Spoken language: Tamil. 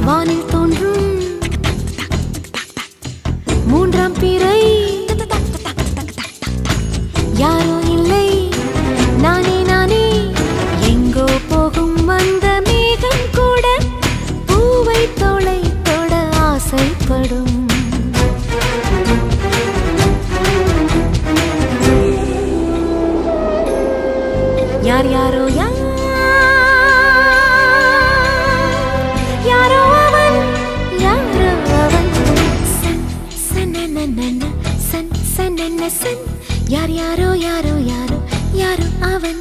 வானில் தோன்றும் மூன்றாம் பிறை யாரோ இல்லை நானே நானே எங்கோ போகும் வந்த மேகம் கூட பூவை தோளை தொட ஆசைப்படும் யார் யாரோ யாரோ அவன் சன் சன் சன் சன் சன் யார் யாரோ யாரோ யாரோ யாரோ அவன்